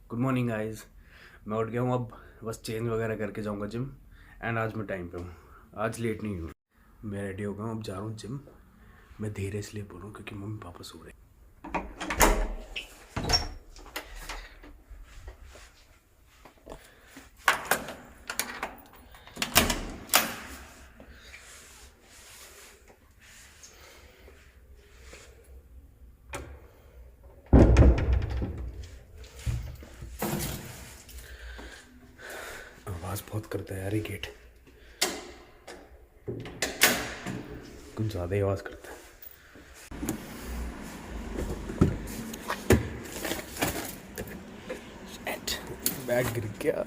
Good morning guys. मैं उठ गया हूँ, अब बस चेंज वगैरह करके जाऊँगा जिम। एंड आज मैं टाइम पे हूँ, आज लेट नहीं हूँ। मैं रेडी हो गया हूँ, अब जा रहा हूँ जिम। मैं धीरे इसलिए बोल रहा हूँ क्योंकि मम्मी पापा सो रहे हैं। आवाज़ बहुत करता है यार ये गेट, कुछ ज़्यादा ही आवाज़ करता है। बैग गिर गया।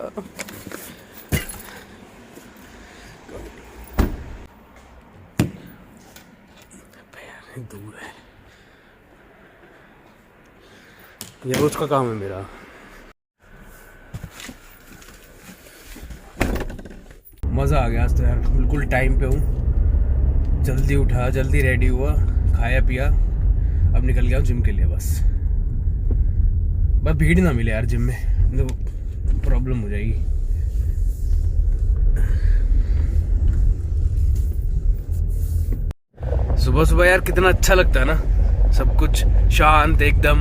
दूर है, ये रोज का काम है मेरा। मज़ा आ गया आज तो यार, बिल्कुल टाइम पे हूँ। जल्दी उठा, जल्दी रेडी हुआ, खाया पिया, अब निकल गया जिम के लिए। बस भीड़ ना मिले यार जिम में, तो प्रॉब्लम हो जाएगी। सुबह सुबह यार कितना अच्छा लगता है ना, सब कुछ शांत एकदम।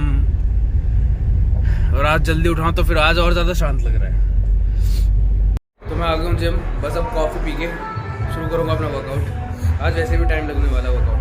और आज जल्दी उठा तो फिर आज और ज़्यादा शांत लग रहा है। तो मैं आ गया हूँ जिम, बस अब कॉफ़ी पी के शुरू करूँगा अपना वर्कआउट। आज वैसे भी टाइम लगने वाला है वर्कआउट।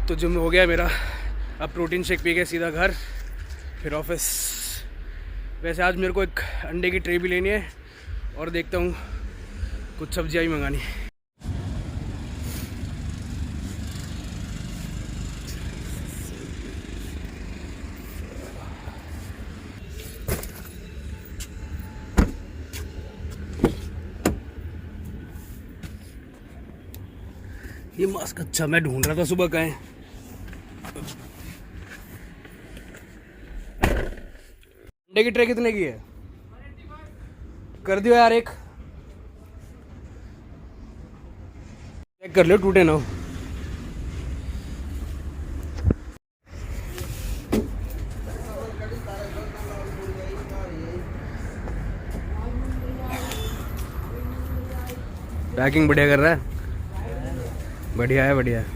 तो जिम हो गया मेरा, अब प्रोटीन शेक पी के सीधा घर, फिर ऑफिस। वैसे आज मेरे को एक अंडे की ट्रे भी लेनी है और देखता हूँ कुछ सब्जियाँ भी मंगानी है। ये मास्क अच्छा मैं ढूंढ रहा था सुबह का है। अंडे की ट्रे कितने की है? कर दियो यार एक, चेक कर लो टूटे ना हो। पैकिंग बढ़िया कर रहा है, बढ़िया है बढ़िया है।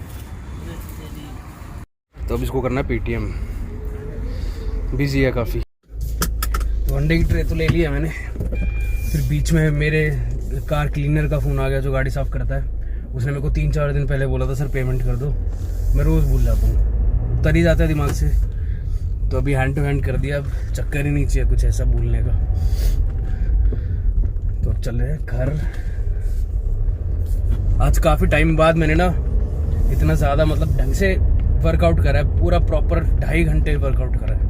तो अब इसको करना है पेटीएम, बिजी है काफ़ी। तो अंडे की ट्रे तो ले लिया मैंने, फिर बीच में मेरे कार क्लीनर का फ़ोन आ गया जो गाड़ी साफ़ करता है। उसने मेरे को 3-4 दिन पहले बोला था सर पेमेंट कर दो। मैं रोज़ भूल जाता हूँ, उतर ही जाता है दिमाग से। तो अभी हैंड टू हैंड कर दिया, अब चक्कर ही नहीं चाहिए कुछ ऐसा भूलने का। तो अब चल रहे हैं घर। आज काफ़ी टाइम बाद मैंने ना इतना ज़्यादा मतलब ढंग से वर्कआउट करा है, पूरा प्रॉपर 2.5 घंटे वर्कआउट करा है,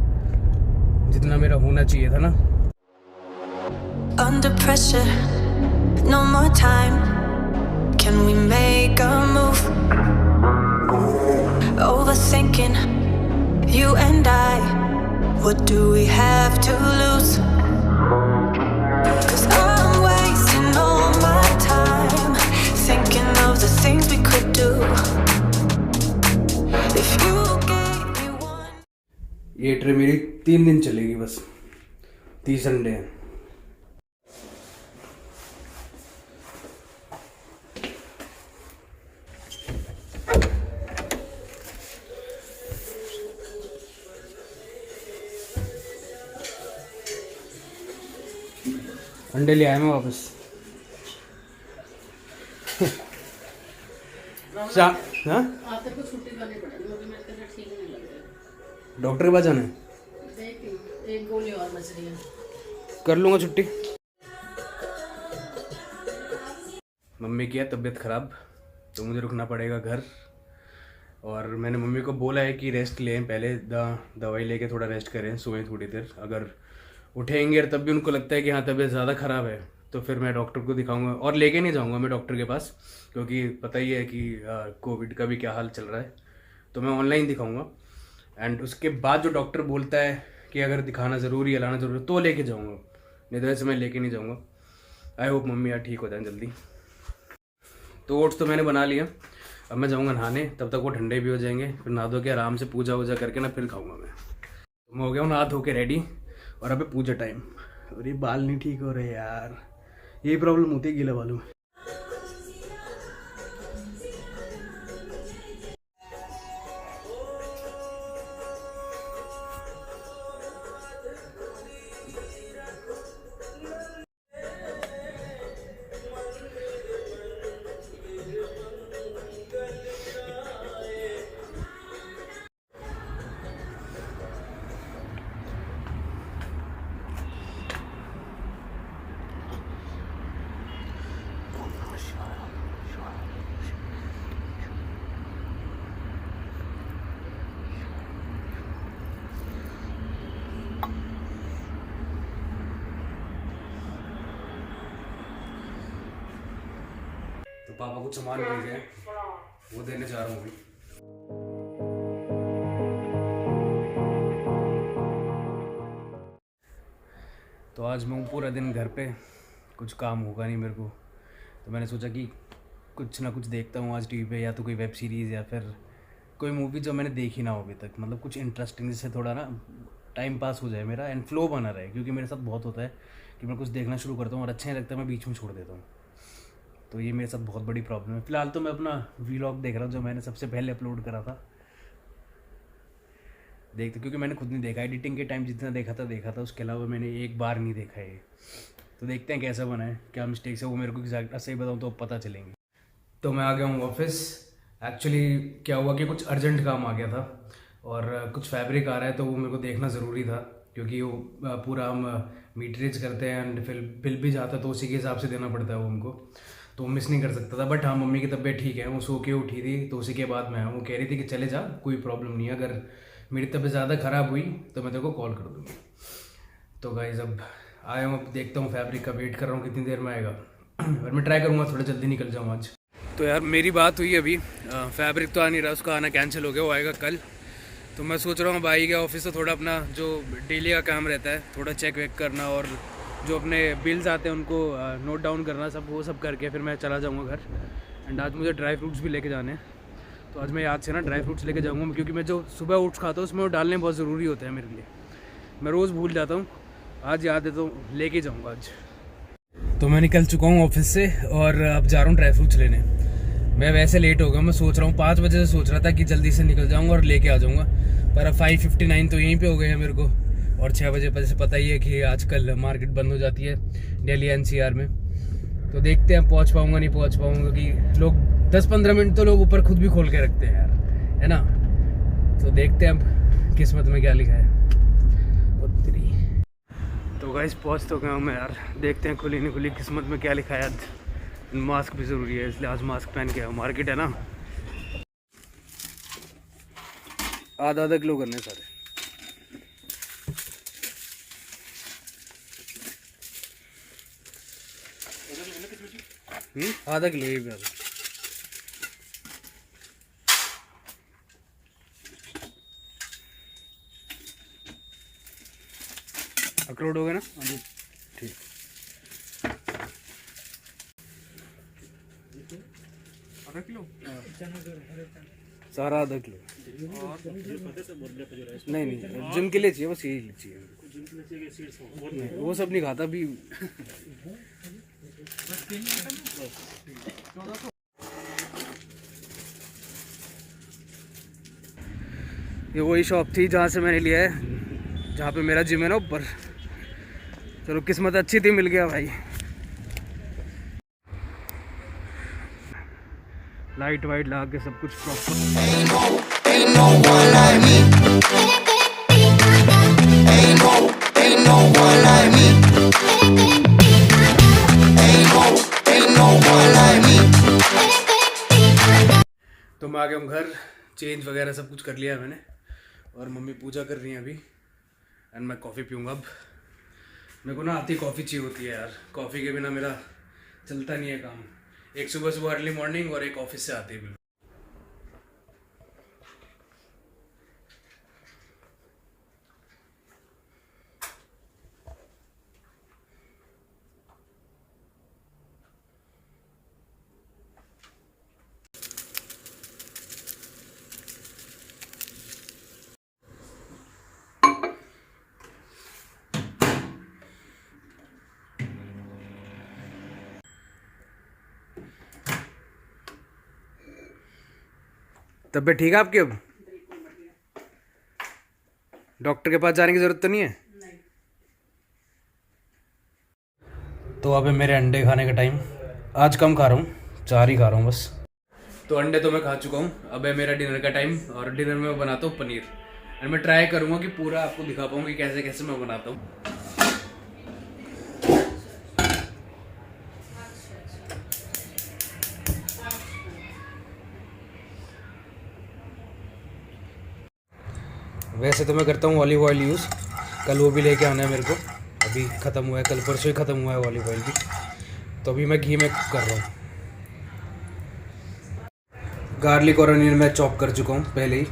जितना मेरा होना चाहिए था ना। Under pressure, no more time. Can we make a move? Overthinking, you and I. What do we have to lose? 'Cause I'm wasting all my time thinking of the things we could do. If you gave me one. ये tray मेरी 3 दिन चलेगी बस, 30 Sunday है। अंडे ले आया मैं वापस। हाँ आते को छुट्टी करनी पड़ेगी क्योंकि मेरे को ठीक नहीं लग रहा। डॉक्टर के पास जाना है, देखती हूँ, एक गोली और बच रही है। कर लूँगा छुट्टी। मम्मी की है तबीयत ख़राब तो मुझे रुकना पड़ेगा घर, और मैंने मम्मी को बोला है कि रेस्ट लें, पहले दवाई लेके थोड़ा रेस्ट करें, सोएं थोड़ी देर। अगर उठेंगे तब भी उनको लगता है कि हाँ तबीयत ज़्यादा ख़राब है तो फिर मैं डॉक्टर को दिखाऊंगा, और लेके नहीं जाऊंगा मैं डॉक्टर के पास, क्योंकि पता ही है कि कोविड का भी क्या हाल चल रहा है। तो मैं ऑनलाइन दिखाऊंगा, एंड उसके बाद जो डॉक्टर बोलता है कि अगर दिखाना ज़रूरी है, लाना ज़रूरी है, तो लेके जाऊँगा, नहीं तो ऐसे मैं लेके नहीं जाऊँगा। आई होप मम्मी यार ठीक हो जाए जल्दी। तो ओट्स तो मैंने बना लिया, अब मैं जाऊँगा नहाने, तब तक वो ठंडे भी हो जाएंगे, फिर नहा धो के आराम से पूजा वूजा करके ना फिर खाऊँगा मैं। तो मैं हो गया हूँ नहा धो के रेडी, और अभी पूजा टाइम। और ये बाल नहीं ठीक हो रहे यार, यही प्रॉब्लम होती है गीले बालों में। तो पापा कुछ सामान भेजे हैं, वो देने जा रहा हूँ अभी। तो आज मैं हूँ पूरा दिन घर पे, कुछ काम होगा नहीं मेरे को, तो मैंने सोचा कि कुछ ना कुछ देखता हूँ आज टीवी पे, या तो कोई वेब सीरीज़ या फिर कोई मूवी जो मैंने देखी ना हो अभी तक, मतलब कुछ इंटरेस्टिंग, जिससे थोड़ा ना टाइम पास हो जाए मेरा एंड फ्लो बना रहे। क्योंकि मेरे साथ बहुत होता है कि मैं कुछ देखना शुरू करता हूँ और अच्छा नहीं लगता, मैं बीच में छोड़ देता हूँ। तो ये मेरे साथ बहुत बड़ी प्रॉब्लम है। फ़िलहाल तो मैं अपना व्लॉग देख रहा हूँ जो मैंने सबसे पहले अपलोड करा था, देखते, क्योंकि मैंने खुद नहीं देखा, एडिटिंग के टाइम जितना देखा था, उसके अलावा मैंने एक बार नहीं देखा है। तो देखते हैं कैसा बना है, क्या मिस्टेक्स है वो मेरे को एग्जैक्ट सही बताऊँ तो पता चलेंगे। तो मैं आ गया हूँ ऑफिस। एक्चुअली क्या हुआ कि कुछ अर्जेंट काम आ गया था, और कुछ फैब्रिक आ रहा है तो वो मेरे को देखना ज़रूरी था, क्योंकि वो पूरा हम मीटरेज करते हैं एंड फिर बिल भी जाता है तो उसी के हिसाब से देना पड़ता है वो हमको, तो मिस नहीं कर सकता था। बट हाँ, मम्मी की तबीयत ठीक है, वो सो के उठी थी, तो उसी के बाद मैं वो कह रही थी कि चले जा, कोई प्रॉब्लम नहीं है, अगर मेरी तबीयत ज़्यादा ख़राब हुई तो मैं तेरे को कॉल कर दूँगी। तो गाइस अब आया हूँ, अब देखता हूँ, फैब्रिक का वेट कर रहा हूँ कितनी देर में आएगा, और मैं ट्राई करूँगा थोड़ा जल्दी निकल जाऊँ आज। तो यार मेरी बात हुई अभी, फैब्रिक तो आ नहीं रहा, उसका आना कैंसिल हो गया, वो आएगा कल। तो मैं सोच रहा हूँ भाई के ऑफिस से थोड़ा अपना जो डेली का काम रहता है थोड़ा चेक वेक करना, और जो अपने बिल्स आते हैं उनको नोट डाउन करना, सब वो सब करके फिर मैं चला जाऊँगा घर। एंड आज मुझे ड्राई फ्रूट्स भी लेके जाने हैं, तो आज मैं याद से ना ड्राई फ्रूट्स लेके जाऊँगा, क्योंकि मैं जो सुबह ओट्स खाता हूँ उसमें वो डालने बहुत ज़रूरी होता है मेरे लिए, मैं रोज़ भूल जाता हूँ, आज याद है तो लेके जाऊँगा आज। तो मैं निकल चुका हूँ ऑफिस से और अब जा रहा हूँ ड्राई फ्रूट्स लेने। मैं वैसे लेट हो गया, मैं सोच रहा हूँ 5 बजे से सोच रहा था कि जल्दी से निकल जाऊँगा और लेके आ जाऊँगा, पर अब 5:59 तो यहीं पे हो गए हैं मेरे को, और 6 बजे से पता ही है कि आजकल मार्केट बंद हो जाती है दिल्ली एनसीआर में। तो देखते हैं पहुँच पाऊँगा नहीं पहुँच पाऊँगा, क्योंकि लोग 10-15 मिनट तो लोग ऊपर खुद भी खोल के रखते हैं यार, है ना। तो देखते हैं अब किस्मत में क्या लिखा है। तो गाइस पहुँच तो गया हूँ मैं यार, देखते हैं खुली नहीं खुली किस्मत में क्या लिखा है आज। मास्क भी ज़रूरी है, इसलिए आज मास्क पहन के आया। मार्केट है ना, आधा किलो करने सारे। आधा किलो ही भी आधा। अखरोट हो गए ना? ठीक। आधा किलो सारा आधा किलो। नहीं नहीं, जिम के लिए चाहिए, बस यही चाहिए। नहीं, वो सब नहीं खाता अभी। ये वही शॉप थी जहाँ से मैंने लिया है, जहाँ पे मेरा जिम है ना ऊपर। चलो किस्मत अच्छी थी, मिल गया भाई। लाइट वाइट लगा के सब कुछ प्रॉपर। तो मैं आ गया हूँ घर, चेंज वगैरह सब कुछ कर लिया है मैंने, और मम्मी पूजा कर रही है अभी, एंड मैं कॉफ़ी पीऊँगा अब। मेरे को ना आती कॉफ़ी चाहिए होती है यार, कॉफ़ी के बिना मेरा चलता नहीं है काम। एक सुबह सुबह अर्ली मॉर्निंग और एक ऑफिस से आती है बिल्कुल। तबीयत ठीक है आपकी अब? डॉक्टर के पास जाने की ज़रूरत तो नहीं है? तो अब है मेरे अंडे खाने का टाइम। आज कम खा रहा हूँ, 4 ही खा रहा हूँ बस। तो अंडे तो मैं खा चुका हूँ, अब है मेरा डिनर का टाइम, और डिनर में मैं बनाता हूँ पनीर। एंड मैं ट्राई करूँगा कि पूरा आपको दिखा पाऊँ कि कैसे कैसे मैं बनाता हूँ। वैसे तो मैं करता हूँ ऑलिव ऑयल यूज़, कल वो भी लेके आना है मेरे को, अभी ख़त्म हुआ है, कल परसों ही ख़त्म हुआ है ऑलिव ऑयल भी। तो अभी मैं घी में कुक कर रहा हूँ। गार्लिक और अनियन मैं चॉप कर चुका हूँ पहले ही।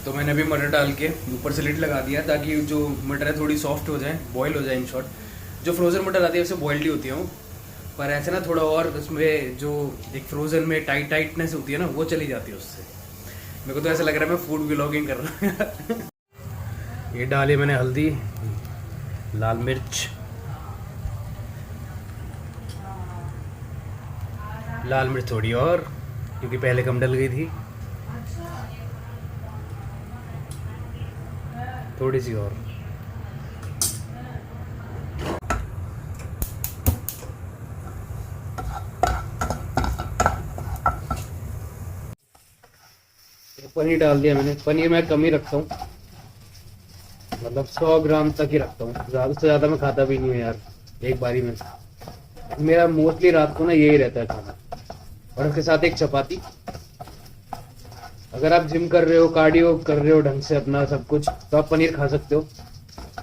तो मैंने अभी मटर डाल के ऊपर से लिड लगा दिया, ताकि जो मटर है थोड़ी सॉफ्ट हो जाए, बॉईल हो जाए इन शॉर्ट। जो फ्रोज़न मटर आती है वैसे बॉइल्ड ही होती है वो, पर ऐसे ना थोड़ा और उसमें जो एक फ्रोज़न में टाइटनेस होती है ना, वो चली जाती है उससे। मेरे को तो ऐसा लग रहा है मैं फूड व्लॉगिंग कर रहा हूँ। ये डाली मैंने हल्दी, लाल मिर्च, लाल मिर्च थोड़ी और, क्योंकि पहले कम डल गई थी, थोड़ी सी और। पनीर डाल दिया मैंने। पनीर मैं कम ही रखता हूँ, मतलब 100 ग्राम तक ही रखता हूँ, ज़्यादा से ज़्यादा मैं खाता भी नहीं हूँ यार एक बारी में। मेरा मोस्टली रात को ना यही रहता है खाना, और उसके साथ एक चपाती। अगर आप जिम कर रहे हो, कार्डियो कर रहे हो ढंग से अपना सब कुछ, तो आप पनीर खा सकते हो,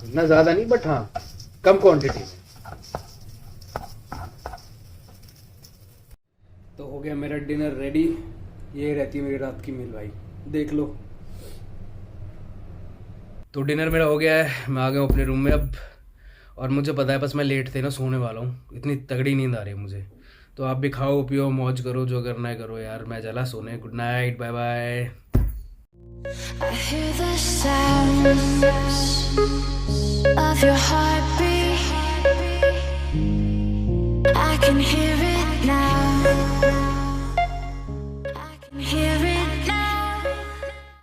इतना ज़्यादा नहीं, बट हाँ कम क्वांटिटी में। तो हो गया मेरा डिनर रेडी। ये रहती है मेरी रात की मील भाई, देख लो। तो डिनर मेरा हो गया है, मैं आ गया हूँ अपने रूम में अब, और मुझे पता है बस मैं लेट थे ना, सोने वाला हूँ, इतनी तगड़ी नींद आ रही है मुझे। तो आप भी खाओ पियो मौज करो, जो करना है करो यार। मैं चला सोने, good night, bye bye. I hear the sounds of your heartbeat. I can hear